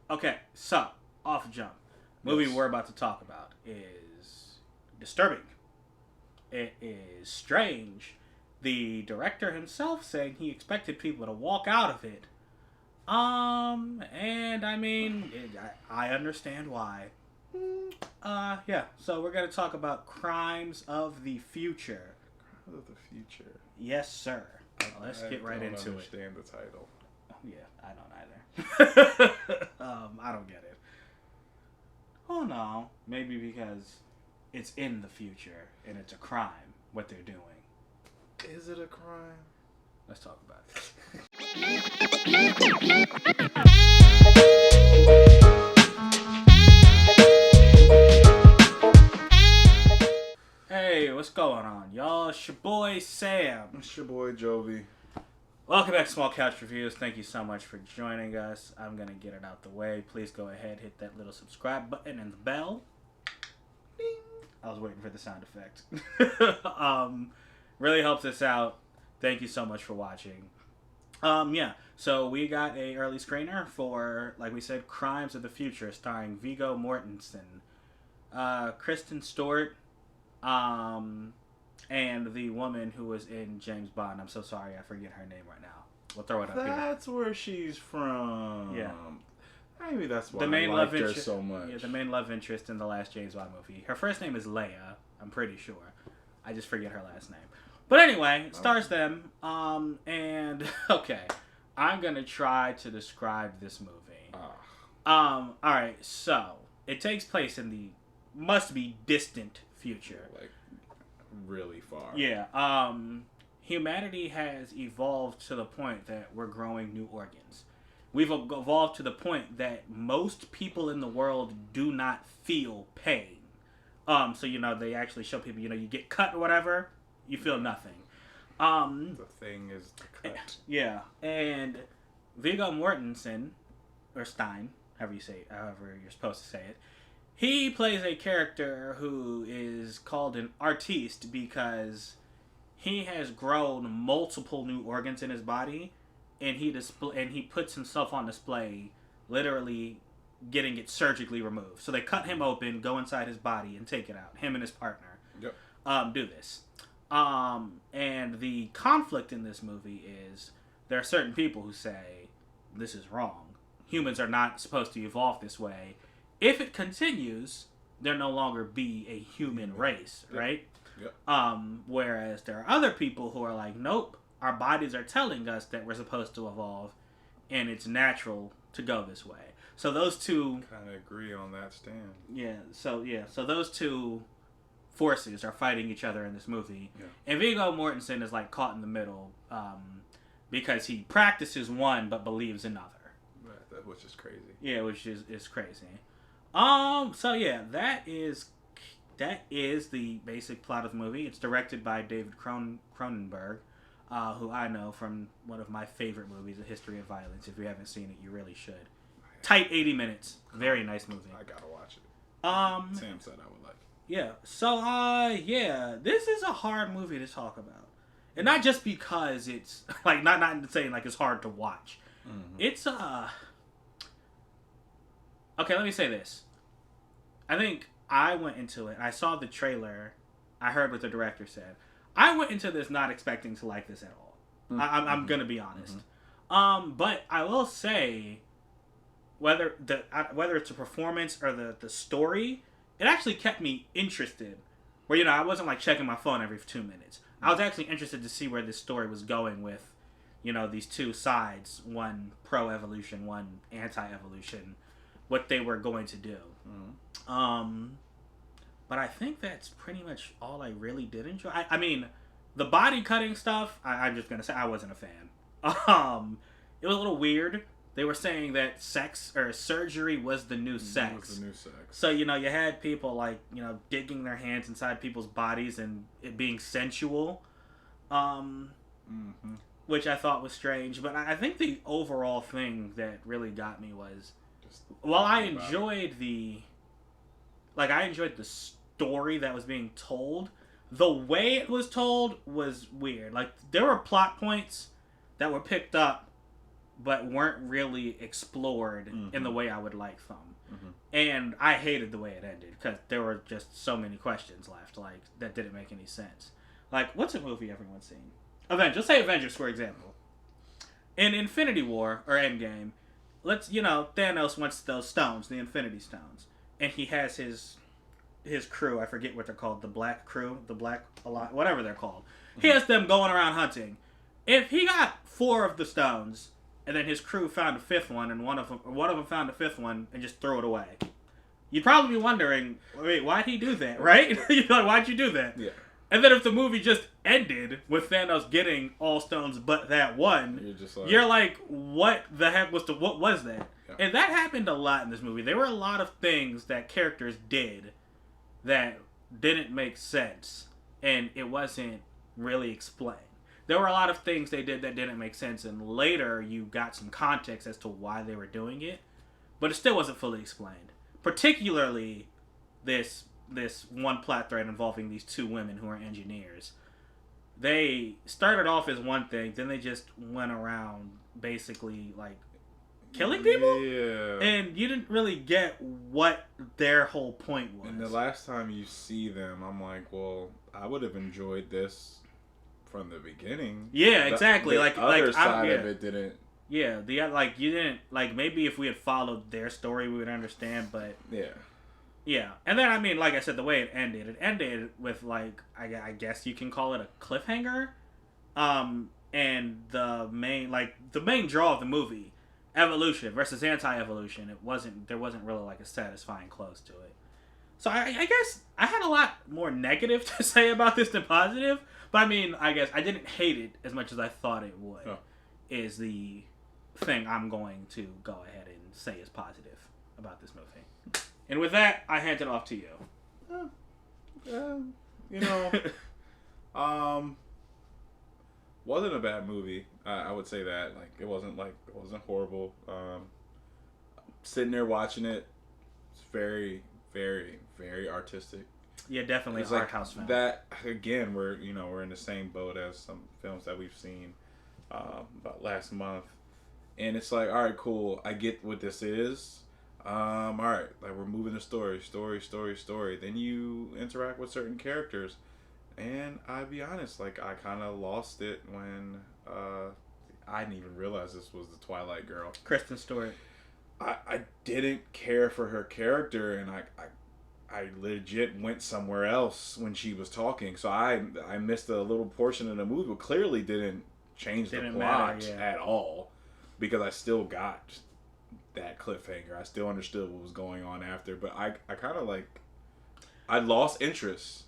Okay, so, off jump. Movie Yes. we're about to talk about is disturbing. It is strange. The director himself saying he expected people to walk out of it. And I mean, I understand why. Yeah, so we're gonna talk about Crimes of the Future. Of the future. Yes, sir. Let's get right into it. I don't understand the title. Yeah, I don't either. I don't get it. Oh no, maybe because it's in the future and it's a crime what they're doing. Is it a crime? Let's talk about it. Hey, what's going on, y'all? It's your boy Sam. It's your boy Jovi. Welcome back to Small Couch Reviews. Thank you so much for joining us. I'm going to get it out the way. Please go ahead, hit that little subscribe button and the bell. Ding. I was waiting for the sound effect. Really helps us out. Thank you so much for watching. Yeah, so we got a early screener for, like we said, Crimes of the Future, starring Viggo Mortensen, Kristen Stewart, and the woman who was in James Bond. I'm so sorry, I forget her name right now. We'll throw it up here. That's where she's from. Yeah. Maybe that's why The main I love liked her interest, so much. Yeah, the main love interest in the last James Bond movie. Her first name is Leia, I'm pretty sure. I just forget her last name. But anyway, it stars them. And okay, I'm gonna try to describe this movie. Alright, so it takes place in the must be distant future. Like really far. Yeah. Humanity has evolved to the point that we're growing new organs. We've evolved to the point that most people in the world do not feel pain. So they actually show people, you get cut or whatever, you feel nothing. The thing is the cut. Yeah, and Viggo Mortensen, or Stein, however you're supposed to say it, he plays a character who is called an artiste because he has grown multiple new organs in his body, and he puts himself on display, literally getting it surgically removed. So they cut him open, go inside his body, and take it out. Him and his partner do this. And the conflict in this movie is there are certain people who say this is wrong. Humans are not supposed to evolve this way. If it continues, there no longer be a human race, right? Yep. Whereas there are other people who are like, nope, our bodies are telling us that we're supposed to evolve, and it's natural to go this way. So those two kind of agree on that stand. So those two forces are fighting each other in this movie, yeah. And Viggo Mortensen is like caught in the middle because he practices one but believes another. Which is crazy. Yeah, which is crazy. So yeah, that is the basic plot of the movie. It's directed by David Cronenberg, who I know from one of my favorite movies, A History of Violence. If you haven't seen it, you really should. Tight 80 minutes. Very nice movie. I gotta watch it. Sam said I would like it. Yeah. So, this is a hard movie to talk about. And not just because it's, like, not saying, like, it's hard to watch. Mm-hmm. It's, okay, let me say this. I think I went into it, I saw the trailer, I heard what the director said. I went into this not expecting to like this at all. Mm-hmm. I'm gonna be honest. Mm-hmm. But I will say, whether it's a performance or the story, it actually kept me interested. Where, I wasn't like checking my phone every 2 minutes. I was actually interested to see where this story was going with, these two sides, one pro-evolution, one anti-evolution, what they were going to do. Mm-hmm. But I think that's pretty much all I really did enjoy. I mean, the body cutting stuff, I'm just going to say I wasn't a fan. It was a little weird. They were saying that sex or surgery was the new sex. It was the new sex. So, you had people like, digging their hands inside people's bodies and it being sensual. Mm-hmm. Which I thought was strange. But I think the overall thing that really got me was, while I enjoyed the story that was being told, the way it was told was weird. Like, there were plot points that were picked up but weren't really explored in the way I would like them. Mm-hmm. And I hated the way it ended because there were just so many questions left, like, that didn't make any sense. Like, what's a movie everyone's seen? Avengers. Let's say Avengers, for example. In Infinity War, or Endgame, Thanos wants those stones, the Infinity Stones. And he has his crew, I forget what they're called, the Black Crew, the Black Alliance, whatever they're called. He has them going around hunting. If he got 4 of the stones, and then his crew found a 5th one, and one of them found a 5th one, and just threw it away, you'd probably be wondering, wait, why'd he do that, right? You're like, why'd you do that? Yeah. And then if the movie just ended with Thanos getting all stones but that one, you're like, what the heck what was that? Yeah. And that happened a lot in this movie. There were a lot of things that characters did that didn't make sense, and it wasn't really explained. There were a lot of things they did that didn't make sense, and later you got some context as to why they were doing it, but it still wasn't fully explained. Particularly this one plot thread involving these 2 women who are engineers. They started off as one thing, then they just went around basically like killing people? Yeah. And you didn't really get what their whole point was. And the last time you see them, I'm like, well, I would have enjoyed this from the beginning. Yeah, exactly. The like other like side of it didn't. Yeah, you didn't maybe if we had followed their story we would understand, but yeah. And then like I said, the way it ended with I guess you can call it a cliffhanger. And the main draw of the movie, evolution versus anti-evolution, there wasn't really a satisfying close to it. So I guess I had a lot more negative to say about this than positive, but I guess I didn't hate it as much as I thought it would. Oh. Is the thing I'm going to go ahead and say is positive about this movie. And with that, I hand it off to you. Wasn't a bad movie. I would say that. It wasn't horrible. Sitting there watching it, it's very, very, very artistic. Yeah, definitely it's art house film. That again, we're in the same boat as some films that we've seen about last month, and it's all right, cool. I get what this is. All right, we're moving the story. Then you interact with certain characters, and I'll be honest, I kind of lost it when I didn't even realize this was the Twilight girl, Kristen Stewart. I didn't care for her character, and I legit went somewhere else when she was talking, so I missed a little portion of the movie, but clearly didn't change the plot at all, because I still got that cliffhanger. I still understood what was going on after, but I kind of I lost interest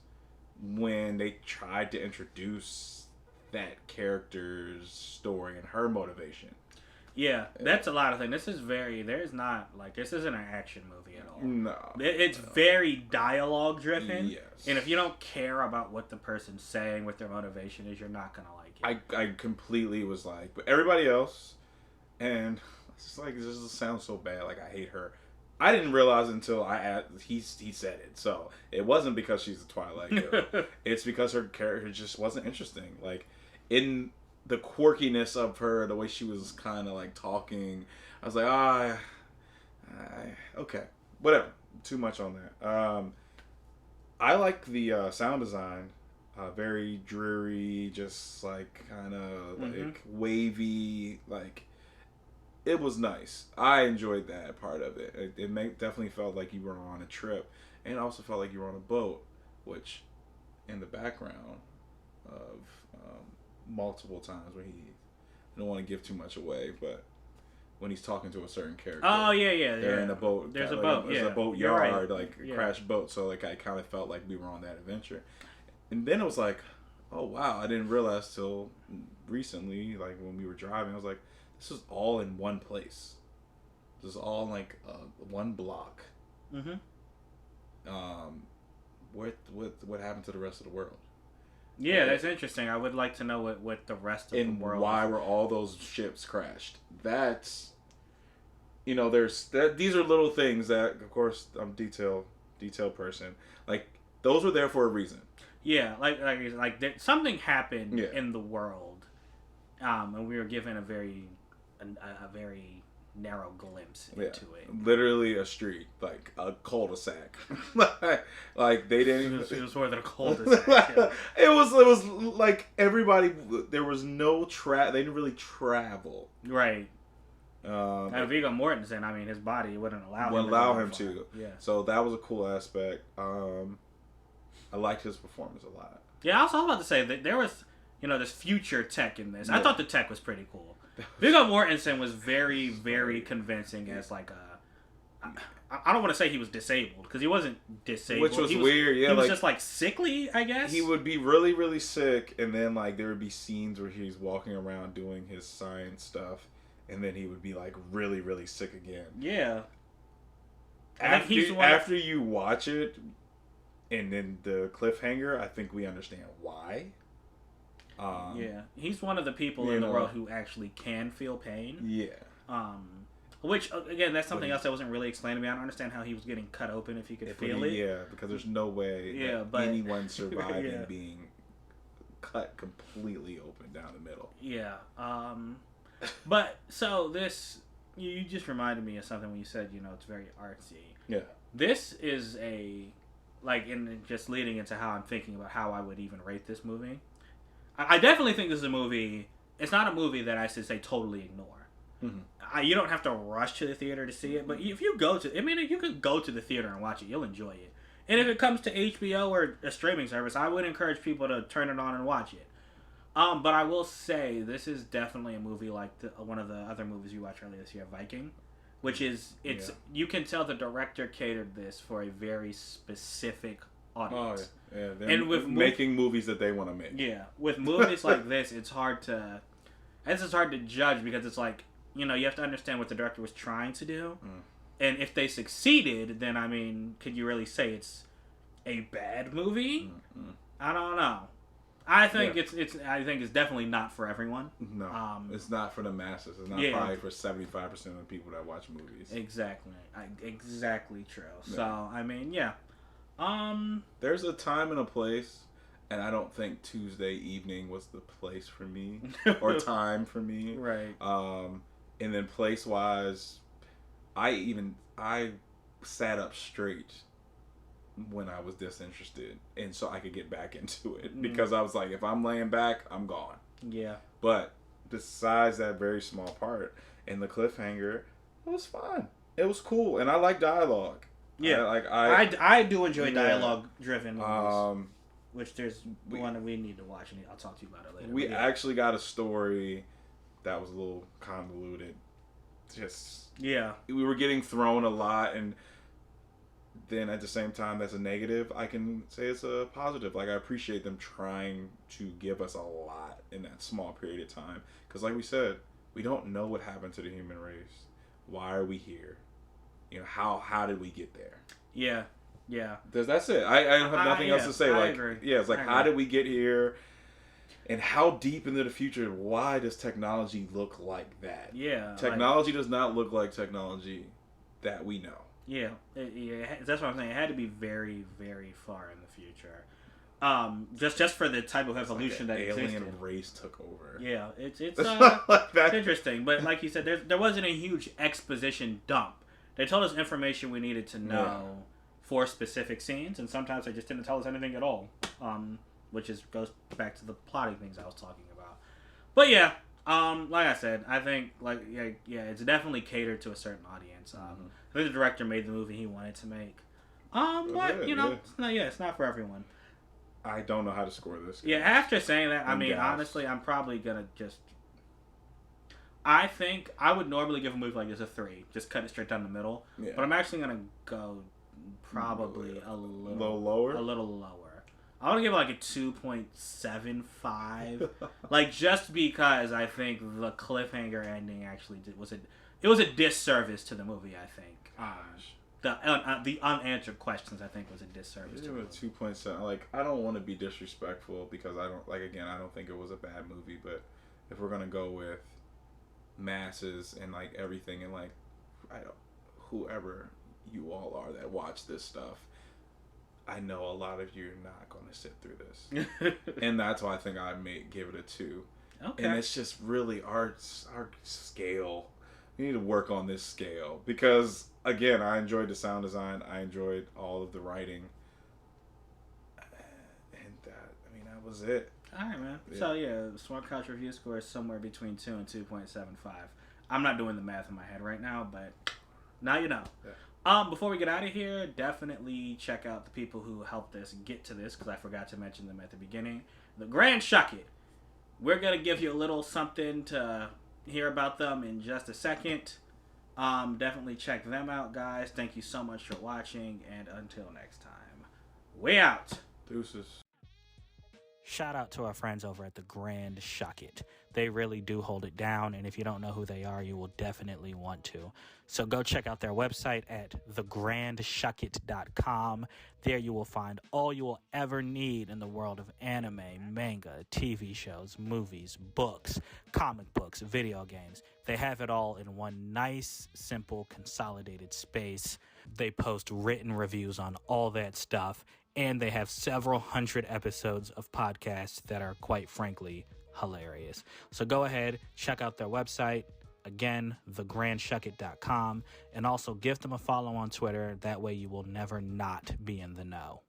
when they tried to introduce that character's story and her motivation. Yeah, that's a lot of things. This isn't an action movie at all. No. It's very dialogue driven. Yes. And if you don't care about what the person's saying, what their motivation is, you're not going to like it. I completely was but everybody else, and it's just this just sounds so bad. I hate her. I didn't realize until he said it. So it wasn't because she's a Twilight girl. It's because her character just wasn't interesting. In the quirkiness of her, the way she was kind of talking, I was okay, whatever. Too much on that. I like the sound design. Very dreary, just kind of wavy. It was nice. I enjoyed that part of it. It definitely felt like you were on a trip, and it also felt like you were on a boat, which in the background of multiple times where I don't want to give too much away, but when he's talking to a certain character. Oh yeah. They're in a boat. There's a boat. There's a boat yard, crashed boat. So I kind of felt like we were on that adventure, and then it was oh wow, I didn't realize till recently, when we were driving, I was this is all in one place. This is all one block. Mm-hmm. What happened to the rest of the world? Yeah, that's interesting. I would like to know what the rest of the world. And why were all those ships crashed? That's, these are little things that, of course, I'm detail person. Those were there for a reason. Yeah, something happened in the world, and we were given a very a very narrow glimpse into it. Literally a street, like a cul-de-sac. Like they didn't. It was more than a cul-de-sac. Yeah. It was like everybody. There was no They didn't really travel. Right. And Viggo Mortensen, I mean, his body wouldn't allow him to. Yeah. So that was a cool aspect. I liked his performance a lot. Yeah, I was about to say that there was, this future tech in this. Yeah. I thought the tech was pretty cool. Viggo Mortensen was very, very convincing as like a. I don't want to say he was disabled because he wasn't disabled. Which was weird. Yeah, he was just like sickly, I guess. He would be really, really sick, and then like there would be scenes where he's walking around doing his science stuff, and then he would be like really, really sick again. Yeah. After you watch it, and then the cliffhanger, I think we understand why. Yeah, he's one of the people in the world who actually can feel pain. Yeah. Which, again, that's something else that wasn't really explained to me. I don't understand how he was getting cut open if he could feel it. Yeah, because there's no way anyone surviving being cut completely open down the middle. Yeah. But, so this, you just reminded me of something when you said, it's very artsy. Yeah. This is just leading into how I'm thinking about how I would even rate this movie. I definitely think this is a movie. It's not a movie that I should say totally ignore. Mm-hmm. You don't have to rush to the theater to see it, but if you go to, you could go to the theater and watch it. You'll enjoy it. And if it comes to HBO or a streaming service, I would encourage people to turn it on and watch it. But I will say this is definitely a movie like one of the other movies you watched earlier this year, Viking, which is you can tell the director catered this for a very specific audience. Oh, yeah. They're making movies that they want to make. Yeah, with movies like this, it's hard to judge because it's like, you have to understand what the director was trying to do. And if they succeeded, then, could you really say it's a bad movie? I don't know. I think it's definitely not for everyone. No, it's not for the masses. It's not probably for 75% of the people that watch movies. Exactly. Exactly true. Yeah. So, there's a time and a place, and I don't think Tuesday evening was the place for me or time for me. Right. And then place-wise, I sat up straight when I was disinterested, and so I could get back into it because I was like, if I'm laying back, I'm gone. Yeah. But besides that very small part and the cliffhanger, it was fun. It was cool, and I like dialogue. Yeah, I do enjoy dialogue-driven movies. Which there's one that we need to watch, and I'll talk to you about it later. We actually got a story that was a little convoluted. We were getting thrown a lot, and then at the same time, that's a negative. I can say it's a positive. Like, I appreciate them trying to give us a lot in that small period of time. Because, like we said, we don't know what happened to the human race. Why are we here? How did we get there? Yeah. That's it. I have nothing else to say. I agree. Yeah, it's like, how did we get here? And how deep into the future, why does technology look like that? Yeah. Technology does not look like technology that we know. Yeah. That's what I'm saying. It had to be very, very far in the future. Just for the type of evolution that existed. Alien race took over. Yeah. It's interesting. But like you said, there wasn't a huge exposition dump. They told us information we needed to know for specific scenes, and sometimes they just didn't tell us anything at all, which goes back to the plotting things I was talking about. But yeah, like I said, I think it's definitely catered to a certain audience. I think the director made the movie he wanted to make. It's not for everyone. I don't know how to score this. Yeah, after saying that, honestly, I'm probably gonna just. I think I would normally give a movie like this a 3, just cut it straight down the middle. Yeah. But I'm actually gonna go probably a little lower. A little lower. I want to give it like a 2.75, just because I think the cliffhanger ending actually was a disservice to the movie. I think. The unanswered questions, I think, was a disservice. Give it a 2.7. I don't want to be disrespectful because I don't I don't think it was a bad movie. But if we're gonna go with masses and everything and whoever you all are that watch this stuff, I know a lot of you are not going to sit through this. And that's why I think I may give it a 2. Okay. And it's just really our scale. We need to work on this scale because again, I enjoyed the sound design. I enjoyed all of the writing, and that was it. All right, man. Yeah. So yeah, Smart Couch review score is somewhere between 2 and 2.75. I'm not doing the math in my head right now, but now you know. Yeah. Before we get out of here, definitely check out the people who helped us get to this because I forgot to mention them at the beginning. The Grand Shuck It. We're gonna give you a little something to hear about them in just a second. Definitely check them out, guys. Thank you so much for watching, and until next time, we out. Deuces. Shout out to our friends over at the Grand Shuck It. They really do hold it down, and if you don't know who they are, you will definitely want to. So go check out their website at thegrandshuckit.com. There you will find all you will ever need in the world of anime, manga, TV shows, movies, books, comic books, video games. They have it all in one nice, simple, consolidated space. They post written reviews on all that stuff, and they have several hundred episodes of podcasts that are, quite frankly, hilarious. So go ahead, check out their website. Again, thegrandshuckit.com. And also give them a follow on Twitter. That way you will never not be in the know.